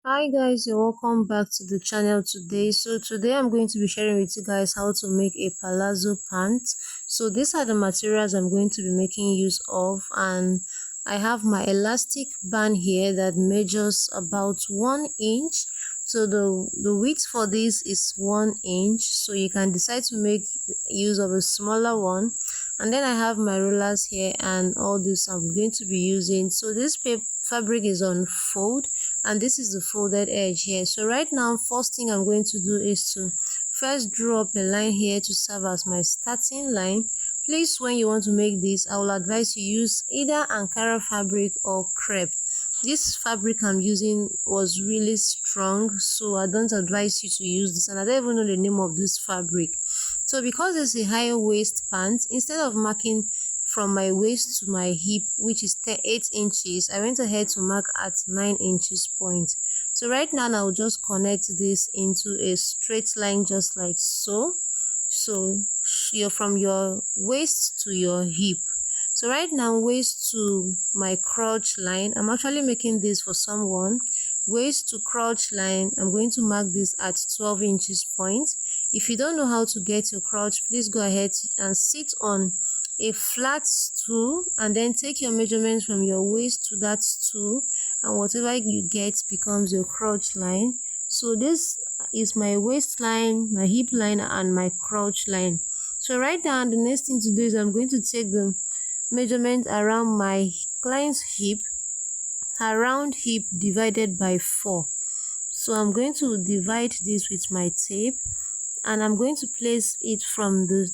Hi guys, you're welcome back to the channel today. So today I'm going to be sharing with you guys how to make a palazzo pant. So these are the materials I'm going to be making use of, and I have my elastic band here that measures about 1 inch. So the width for this is 1 inch, so you can decide to make use of a smaller one. And then I have my rollers here and all this I'm going to be using. So this fabric is on fold, and this is the folded edge here. So right now, first thing I'm going to do is to first draw up a line here to serve as my starting line. Please, when you want to make this, I will advise you use either Ankara fabric or crepe. This fabric I'm using was really strong, so I don't advise you to use this, and I don't even know the name of this fabric. So because it's a higher waist pant, instead of marking from my waist to my hip, which is 8 inches, I went ahead to mark at 9 inches point. So right now I'll just connect this into a straight line just like so. So you're from your waist to your hip. So right now, waist to my crotch line, I'm actually making this for someone. Waist to crotch line, I'm going to mark this at 12 inches point. If you don't know how to get your crotch, please go ahead and sit on a flat stool and then take your measurements from your waist to that stool, and whatever you get becomes your crotch line. So this is my waistline, my hip line, and my crotch line. So right now, the next thing to do is I'm going to take the measurement around my client's hip, around hip divided by 4. So I'm going to divide this with my tape, and I'm going to place it from the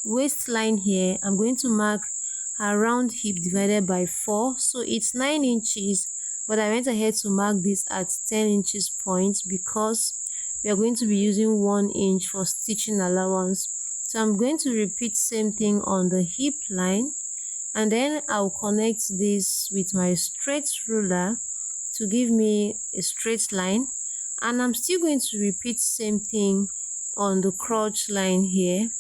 waistline here. I'm going to mark around hip divided by 4. So it's 9 inches, but I went ahead to mark this at 10 inches points because we are going to be using 1 inch for stitching allowance. So I'm going to repeat same thing on the hip line, and then I'll connect this with my straight ruler to give me a straight line, and I'm still going to repeat same thing on the crotch line here.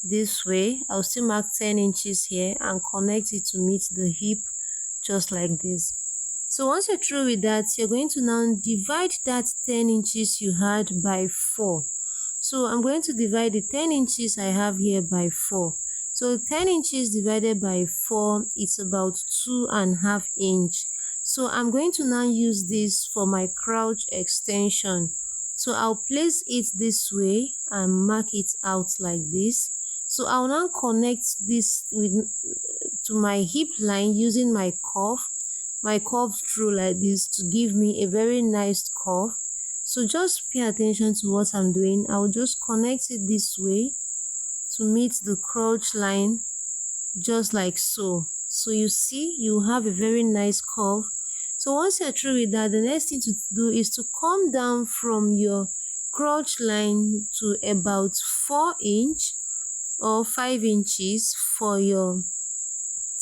This way I'll still mark 10 inches here and connect it to meet the hip just like this. So once you're through with that, you're going to now divide that 10 inches you had by 4. So I'm going to divide the 10 inches I have here by 4. So 10 inches divided by 4, it's about 2.5 inch. So I'm going to now use this for my crotch extension. So I'll place it this way and mark it out like this. So I'll now connect this with to my hip line using my curve through like this to give me a very nice curve. So just pay attention to what I'm doing. I'll just connect it this way to meet the crotch line just like so. So you see you have a very nice curve. So once you're through with that, the next thing to do is to come down from your crotch line to about 4 inch or 5 inches for your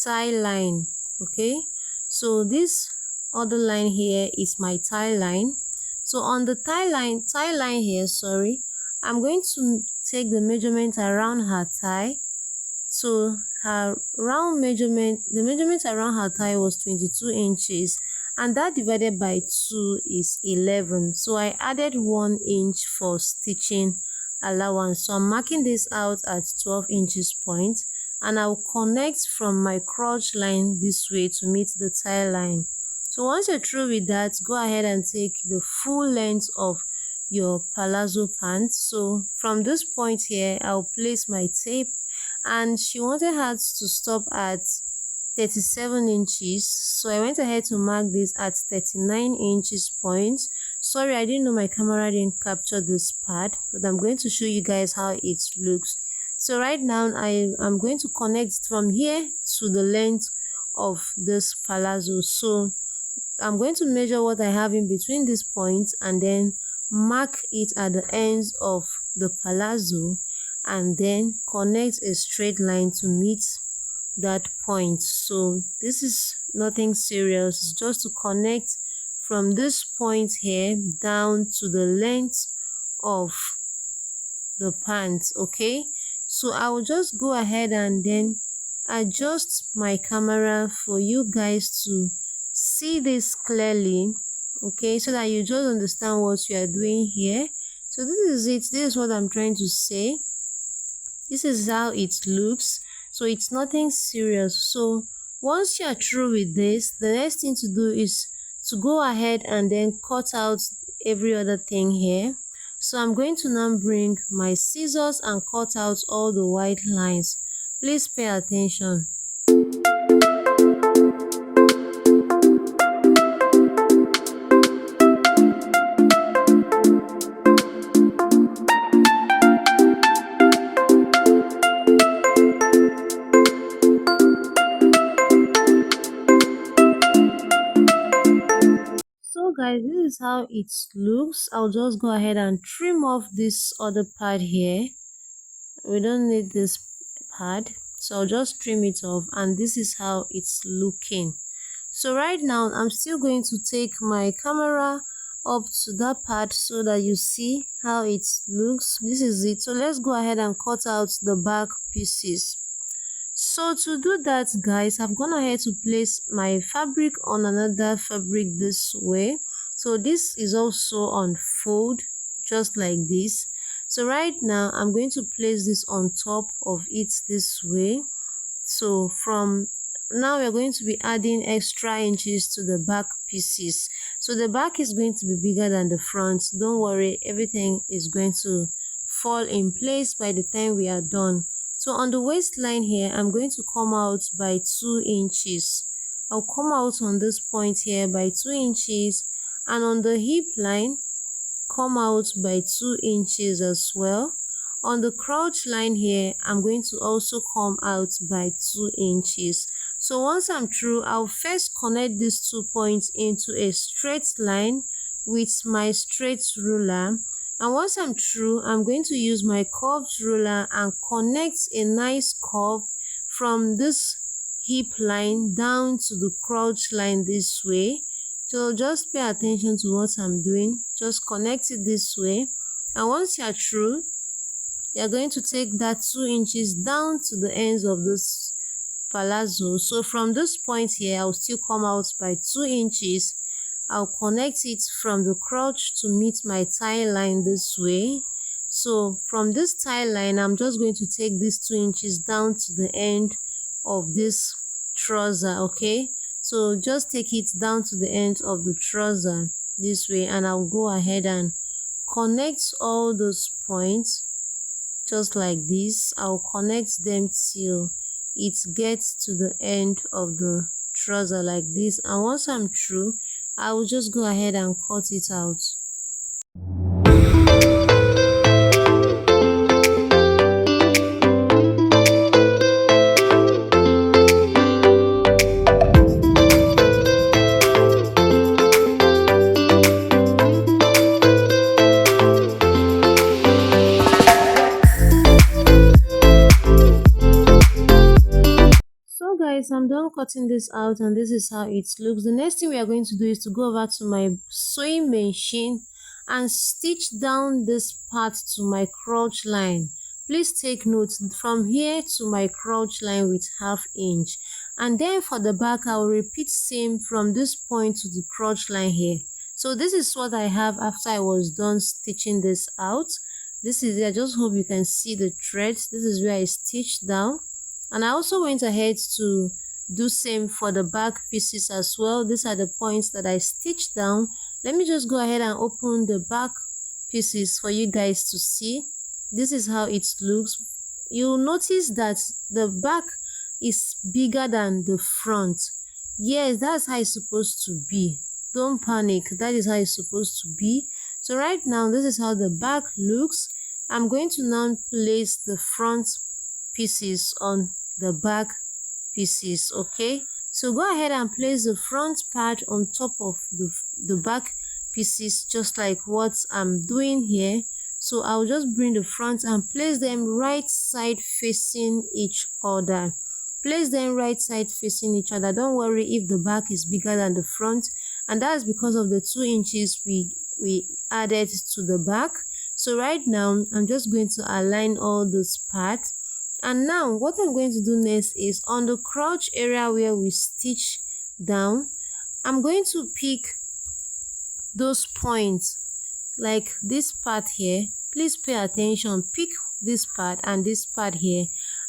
tie line. Okay, so this other line here is my tie line. So on the tie line here, I'm going to take the measurement around her thigh. So her round measurement, the measurement around her thigh was 22 inches, and that divided by 2 is 11. So I added 1 inch for stitching allowance. So I'm marking this out at 12 inches point, and I'll connect from my crotch line this way to meet the tie line. So once you're through with that, go ahead and take the full length of your palazzo pants. So from this point here, I'll place my tape, and she wanted her to stop at 37 inches, so I went ahead to mark this at 39 inches point. Sorry, I didn't know my camera didn't capture this part, but I'm going to show you guys how it looks. So right now I'm going to connect from here to the length of this palazzo. So I'm going to measure what I have in between these points and then mark it at the ends of the palazzo, and then connect a straight line to meet that point. So this is nothing serious, it's just to connect from this point here down to the length of the pants. Okay, so I will just go ahead and then adjust my camera for you guys to see this clearly. okay, so that you just understand what you are doing here. So this is it. This is what I'm trying to say. This is how it looks. So it's nothing serious. So once you are through with this, the next thing to do is to go ahead and then cut out every other thing here. So I'm going to now bring my scissors and cut out all the white lines. Please pay attention. So guys, this is how it looks. I'll just go ahead and trim off this other part here. We don't need this part, so I'll just trim it off, and this is how it's looking. So right now I'm still going to take my camera up to that part so that you see how it looks. This is it. So let's go ahead and cut out the back pieces. So to do that, guys, I've gone ahead to place my fabric on another fabric this way. So this is also on fold, just like this. So right now I'm going to place this on top of it this way. So from now we're going to be adding extra inches to the back pieces. So the back is going to be bigger than the front. Don't worry, everything is going to fall in place by the time we are done. So on the waistline here, I'm going to come out by 2 inches. I'll come out on this point here by 2 inches, and on the hip line, come out by 2 inches as well. On the crotch line here, I'm going to also come out by 2 inches. So once I'm through, I'll first connect these 2 points into a straight line with my straight ruler. And once I'm through, I'm going to use my curved ruler and connect a nice curve from this hip line down to the crotch line this way. So just pay attention to what I'm doing. Just connect it this way. And once you're through, you're going to take that 2 inches down to the ends of this palazzo. So from this point here, I'll still come out by 2 inches. I'll connect it from the crotch to meet my tie line this way. So from this tie line, I'm just going to take these 2 inches down to the end of this trouser, okay? So just take it down to the end of the trouser this way, and I'll go ahead and connect all those points just like this. I'll connect them till it gets to the end of the trouser like this, and once I'm through, I will just go ahead and cut it out. Guys, I'm done cutting this out, and this is how it looks. The next thing we are going to do is to go over to my sewing machine and stitch down this part to my crotch line. Please take note, from here to my crotch line with 1/2 inch, and then for the back I will repeat same from this point to the crotch line here. So this is what I have after I was done stitching this out. This is it. I just hope you can see the threads. This is where I stitched down. And I also went ahead to do same for the back pieces as well. These are the points that I stitched down. Let me just go ahead and open the back pieces for you guys to see. This is how it looks. You'll notice that the back is bigger than the front. Yes, that's how it's supposed to be. Don't panic. That is how it's supposed to be. So right now, this is how the back looks. I'm going to now place the front pieces on the back pieces, okay? So go ahead and place the front part on top of the back pieces, just like what I'm doing here. So I'll just bring the front and place them right side facing each other. Place them right side facing each other. Don't worry if the back is bigger than the front, and that's because of the 2 inches we added to the back. So right now I'm just going to align all this part. And now what I'm going to do next is on the crotch area where we stitch down, I'm going to pick those points, like this part here. Please pay attention. Pick this part and this part here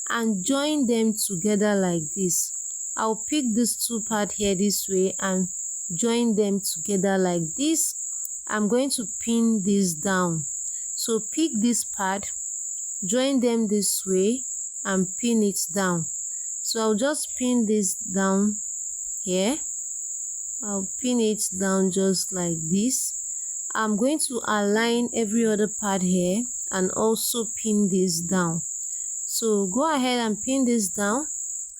and join them together like this. I'll pick this two part here this way and join them together like this. I'm going to pin this down. So pick this part, join them this way and pin it down. So I'll just pin this down here. I'll pin it down just like this. I'm going to align every other part here and also pin this down. So go ahead and pin this down,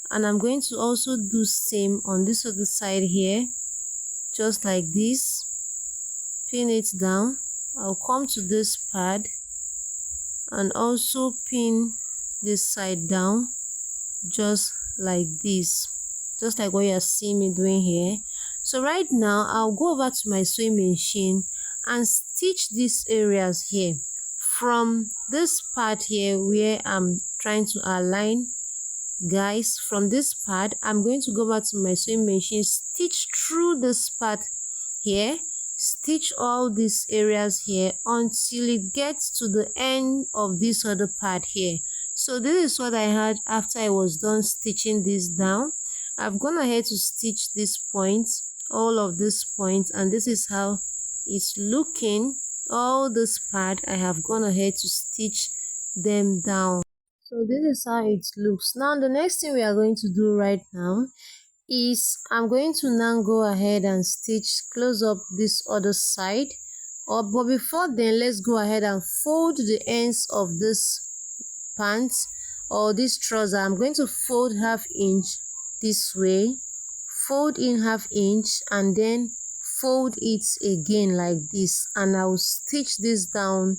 and I'm going to also do same on this other side here, just like this. Pin it down. I'll come to this part and also pin this side down just like this, just like what you're seeing me doing here. So right now I'll go over to my sewing machine and stitch these areas here from this part here where I'm trying to align. Guys, from this part I'm going to go back to my sewing machine, stitch through this part here, stitch all these areas here until it gets to the end of this other part here. So this is what I had after I was done stitching this down. I've gone ahead to stitch these points, all of these points, and this is how it's looking. All this part I have gone ahead to stitch them down. So this is how it looks. Now the next thing we are going to do right now is I'm going to now go ahead and stitch close up this other side. But before then, let's go ahead and fold the ends of this pants or this trouser. I'm going to fold ½ inch this way, fold in ½ inch, and then fold it again like this, and I will stitch this down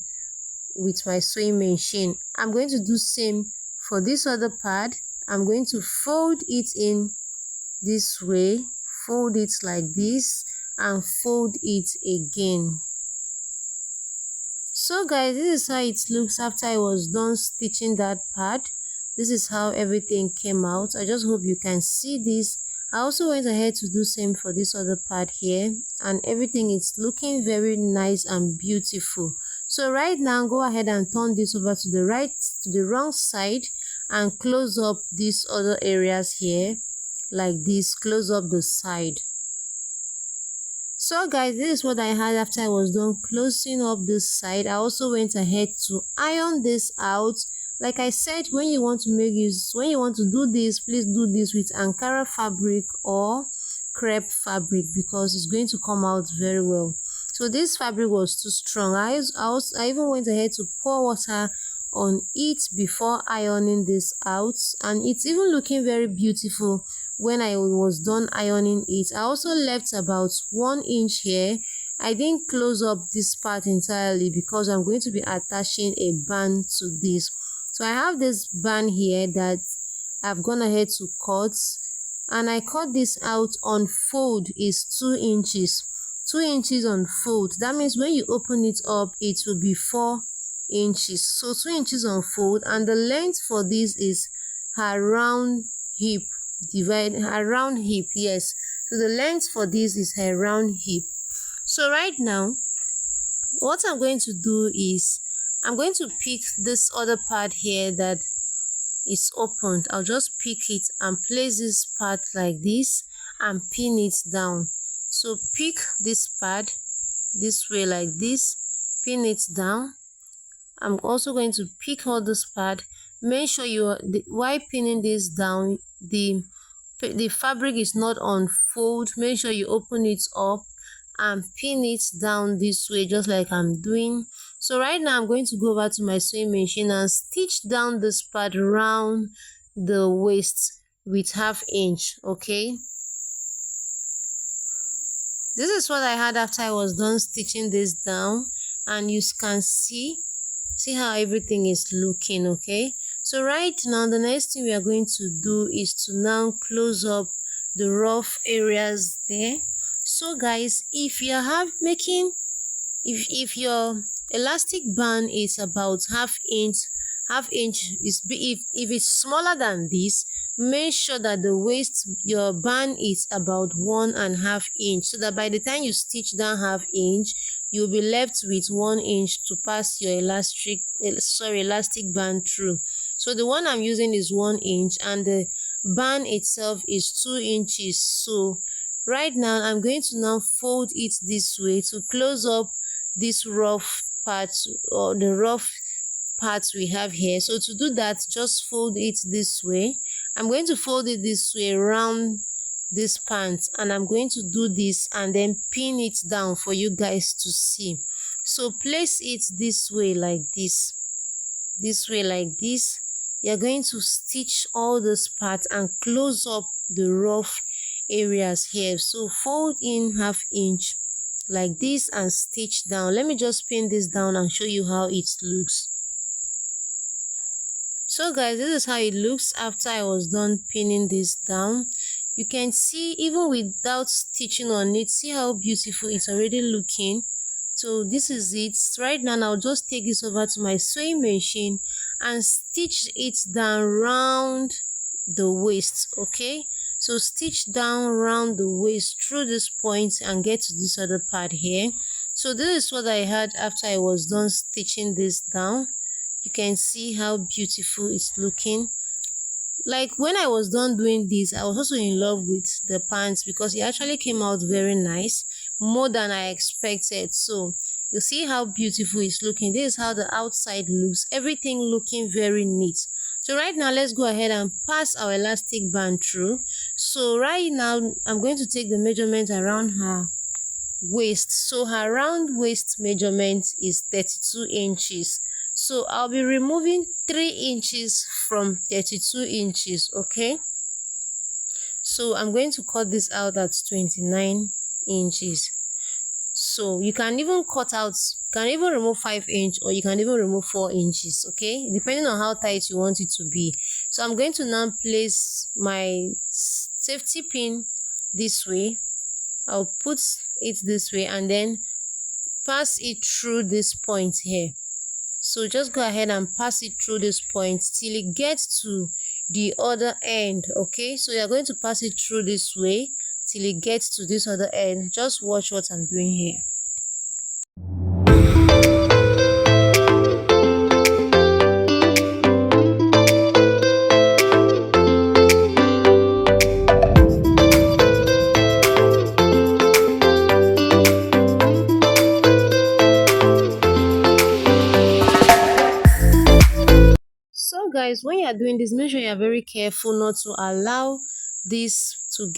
with my sewing machine. I'm going to do same for this other part. I'm going to fold it in this way, fold it like this, and fold it again. So guys, this is how it looks after I was done stitching that part. This is how everything came out. I just hope you can see this. I also went ahead to do same for this other part here, and everything is looking very nice and beautiful. So right now, go ahead and turn this over to the wrong side and close up these other areas here like this. Close up the side. So guys, this is what I had after I was done closing up this side. I also went ahead to iron this out. Like I said, when you want to do this, please do this with Ankara fabric or crepe fabric, because it's going to come out very well. So this fabric was too strong. I even went ahead to pour water on it before ironing this out, and it's even looking very beautiful when I was done ironing it. I also left about 1 inch here. I didn't close up this part entirely because I'm going to be attaching a band to this. So I have this band here that I've gone ahead to cut, and I cut this out on fold is 2 inches. 2 inches on fold. That means when you open it up, it will be 4 inches. So 2 inches on fold, and the length for this is her round hip. Divide her round hip, yes. So the length for this is her round hip. So right now, what I'm going to do is I'm going to pick this other part here that is opened. I'll just pick it and place this part like this and pin it down. So pick this part this way like this, pin it down. I'm also going to pick all this part. Make sure while pinning this down, the fabric is not on fold. Make sure you open it up and pin it down this way, just like I'm doing. So right now I'm going to go over to my sewing machine and stitch down this part around the waist with ½ inch. Okay, this is what I had after I was done stitching this down, and you can see how everything is looking. Okay, so right now the next thing we are going to do is to now close up the rough areas there. So guys, if you have if your elastic band is about ½ inch half inch is if it's smaller than this, make sure that the waist your band is about 1.5 inch, so that by the time you stitch down half inch, you'll be left with 1 inch to pass your elastic band through. So the one I'm using is 1 inch and the band itself is 2 inches. So right now I'm going to now fold it this way to close up this rough part or the rough parts we have here. So to do that, just fold it this way. I'm going to fold it this way around this pants, and I'm going to do this and then pin it down for you guys to see. So place it this way like this way like this. You're going to stitch all those parts and close up the rough areas here. So fold in half inch like this and stitch down. Let me just pin this down and show you how it looks. So guys, this is how it looks after I was done pinning this down. You can see even without stitching on it, see how beautiful it's already looking. So this is it. Right now I'll just take this over to my sewing machine and stitch it down round the waist. Okay, so stitch down round the waist through this point and get to this other part here. So this is what I had after I was done stitching this down. You can see how beautiful it's looking. Like when I was done doing this, I was also in love with the pants because it actually came out very nice, more than I expected. So you see how beautiful it's looking. This is how the outside looks, everything looking very neat. So right now let's go ahead and pass our elastic band through. So right now I'm going to take the measurement around her waist. So her round waist measurement is 32 inches. So I'll be removing 3 inches from 32 inches. Okay, so I'm going to cut this out at 29 inches. So you can even cut out, can even remove 5 inch, or you can even remove 4 inches. Okay, depending on how tight you want it to be. So I'm going to now place my safety pin this way. I'll put it this way and then pass it through this point here. So just go ahead and pass it through this point till it gets to the other end. Okay, so you're going to pass it through this way till it gets to this other end. Just watch what I'm doing here. So guys, when you are doing this, make sure you are very careful not to allow this to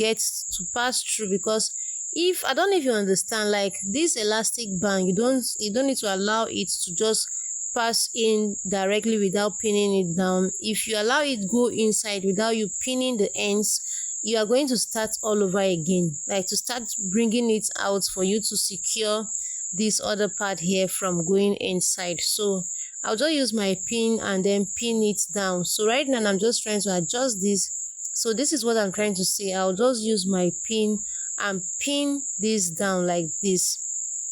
pass through, because if, I don't know if you understand, like this elastic band, you don't need to allow it to just pass in directly without pinning it down. If you allow it go inside without you pinning the ends, you are going to start all over again, like to start bringing it out for you to secure this other part here from going inside. So I'll just use my pin and then pin it down. So right now I'm just trying to adjust this. So this is what I'm trying to say. I'll just use my pin and pin this down like this.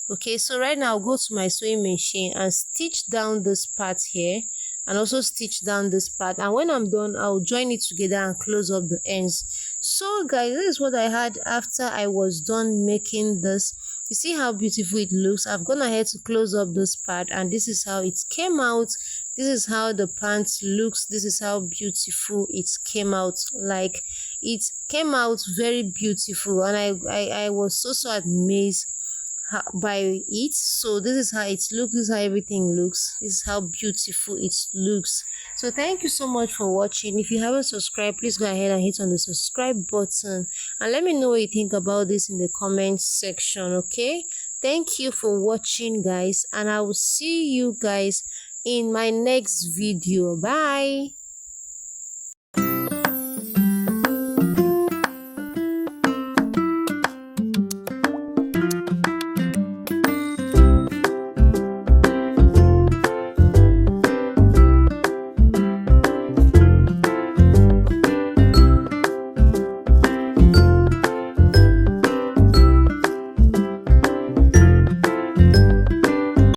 Okay, so right now I'll go to my sewing machine and stitch down this part here and also stitch down this part, and when I'm done I'll join it together and close up the ends. So guys, this is what I had after I was done making this. You see how beautiful it looks. I've gone ahead to close up this part, and this is how it came out. This is how the pants looks. This is how beautiful it came out. Like, it came out very beautiful, and I was so amazed by it. So this is how it looks. This is how everything looks. This is how beautiful it looks. So thank you so much for watching. If you haven't subscribed, please go ahead and hit on the subscribe button and let me know what you think about this in the comments section. Okay, thank you for watching guys, and I will see you guys in my next video. Bye.